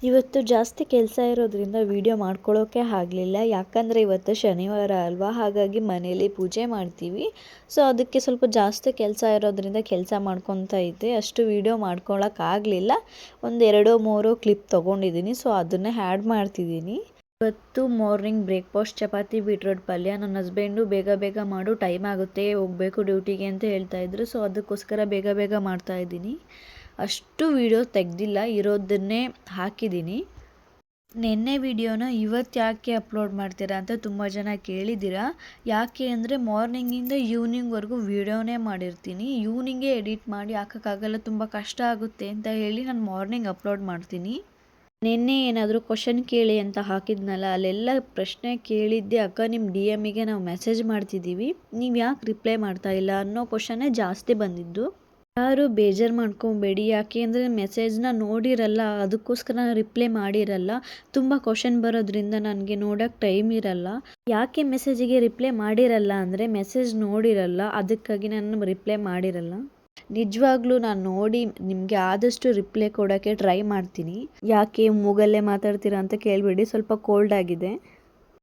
ಇವತ್ತು ಜಾಸ್ತಿ ಕೆಲಸ ಇರೋದ್ರಿಂದ ವಿಡಿಯೋ ಮಾಡ್ಕೊಳ್ಳೋಕೆ ಆಗಲಿಲ್ಲ. ಯಾಕಂದರೆ ಇವತ್ತು ಶನಿವಾರ ಅಲ್ವಾ, ಹಾಗಾಗಿ ಮನೇಲಿ ಪೂಜೆ ಮಾಡ್ತೀವಿ. ಸೊ ಅದಕ್ಕೆ ಸ್ವಲ್ಪ ಜಾಸ್ತಿ ಕೆಲಸ ಇರೋದ್ರಿಂದ ಕೆಲಸ ಮಾಡ್ಕೊತಾ ಇದ್ದೆ. ಅಷ್ಟು ವಿಡಿಯೋ ಮಾಡ್ಕೊಳ್ಳೋಕ್ಕಾಗಲಿಲ್ಲ. ಒಂದು 2-3 ಕ್ಲಿಪ್ ತೊಗೊಂಡಿದ್ದೀನಿ. ಸೊ ಅದನ್ನೇ ಆ್ಯಡ್ ಮಾಡ್ತಿದ್ದೀನಿ. ಇವತ್ತು ಮಾರ್ನಿಂಗ್ ಬ್ರೇಕ್ಫಾಸ್ಟ್ ಚಪಾತಿ ಬೀಟ್ರೋಟ್ ಪಲ್ಯ. ನನ್ನ ಹಸ್ಬೆಂಡು ಬೇಗ ಬೇಗ ಮಾಡು, ಟೈಮ್ ಆಗುತ್ತೆ, ಹೋಗಬೇಕು ಡ್ಯೂಟಿಗೆ ಅಂತ ಹೇಳ್ತಾಯಿದ್ರು. ಸೊ ಅದಕ್ಕೋಸ್ಕರ ಬೇಗ ಬೇಗ ಮಾಡ್ತಾಯಿದ್ದೀನಿ. ಅಷ್ಟು ವಿಡಿಯೋ ತೆಗೆದಿಲ್ಲ, ಇರೋದನ್ನೇ ಹಾಕಿದ್ದೀನಿ. ನಿನ್ನೆ ವಿಡಿಯೋನ ಇವತ್ತು ಯಾಕೆ ಅಪ್ಲೋಡ್ ಮಾಡ್ತೀರಾ ಅಂತ ತುಂಬ ಜನ ಕೇಳಿದ್ದೀರಾ. ಯಾಕೆ ಅಂದರೆ ಮಾರ್ನಿಂಗಿಂದ ಈವ್ನಿಂಗ್ವರೆಗೂ ವಿಡಿಯೋನೇ ಮಾಡಿರ್ತೀನಿ. ಈವ್ನಿಂಗೇ ಎಡಿಟ್ ಮಾಡಿ ಹಾಕೋಕ್ಕಾಗಲ್ಲ, ತುಂಬ ಕಷ್ಟ ಆಗುತ್ತೆ ಅಂತ ಹೇಳಿ ನಾನು ಮಾರ್ನಿಂಗ್ ಅಪ್ಲೋಡ್ ಮಾಡ್ತೀನಿ. ನಿನ್ನೆ ಏನಾದರೂ ಕ್ವಶನ್ ಕೇಳಿ ಅಂತ ಹಾಕಿದ್ನಲ್ಲ, ಅಲ್ಲೆಲ್ಲ ಪ್ರಶ್ನೆ ಕೇಳಿದ್ದೆ, ಅಕ್ಕ ನಿಮ್ಮ DM-ಗೆ ನಾವು ಮೆಸೇಜ್ ಮಾಡ್ತಿದ್ದೀವಿ, ನೀವು ಯಾಕೆ ರಿಪ್ಲೈ ಮಾಡ್ತಾ ಇಲ್ಲ ಅನ್ನೋ ಕ್ವಶನ್ನೇ ಜಾಸ್ತಿ ಬಂದಿದ್ದು. ಯಾರು ಬೇಜಾರು ಮಾಡ್ಕೊಬೇಡಿ, ಯಾಕೆ ಅಂದರೆ ಮೆಸೇಜ್ನ ನೋಡಿರಲ್ಲ, ಅದಕ್ಕೋಸ್ಕರ ನಾನು ರಿಪ್ಲೈ ಮಾಡಿರಲ್ಲ. ತುಂಬ ಕ್ವಶನ್ ಬರೋದ್ರಿಂದ ನನಗೆ ನೋಡೋಕ್ಕೆ ಟೈಮ್ ಇರಲ್ಲ. ಯಾಕೆ ಮೆಸೇಜಿಗೆ ರಿಪ್ಲೈ ಮಾಡಿರಲ್ಲ ಅಂದರೆ ಮೆಸೇಜ್ ನೋಡಿರಲ್ಲ, ಅದಕ್ಕಾಗಿ ನಾನು ರಿಪ್ಲೈ ಮಾಡಿರಲ್ಲ. ನಿಜವಾಗ್ಲೂ ನಾನು ನೋಡಿ ನಿಮಗೆ ಆದಷ್ಟು ರಿಪ್ಲೈ ಕೊಡೋಕ್ಕೆ ಟ್ರೈ ಮಾಡ್ತೀನಿ. ಯಾಕೆ ಮೂಗಲ್ಲೇ ಮಾತಾಡ್ತೀರಾ ಅಂತ ಕೇಳಬೇಡಿ, ಸ್ವಲ್ಪ ಕೋಲ್ಡ್ ಆಗಿದೆ.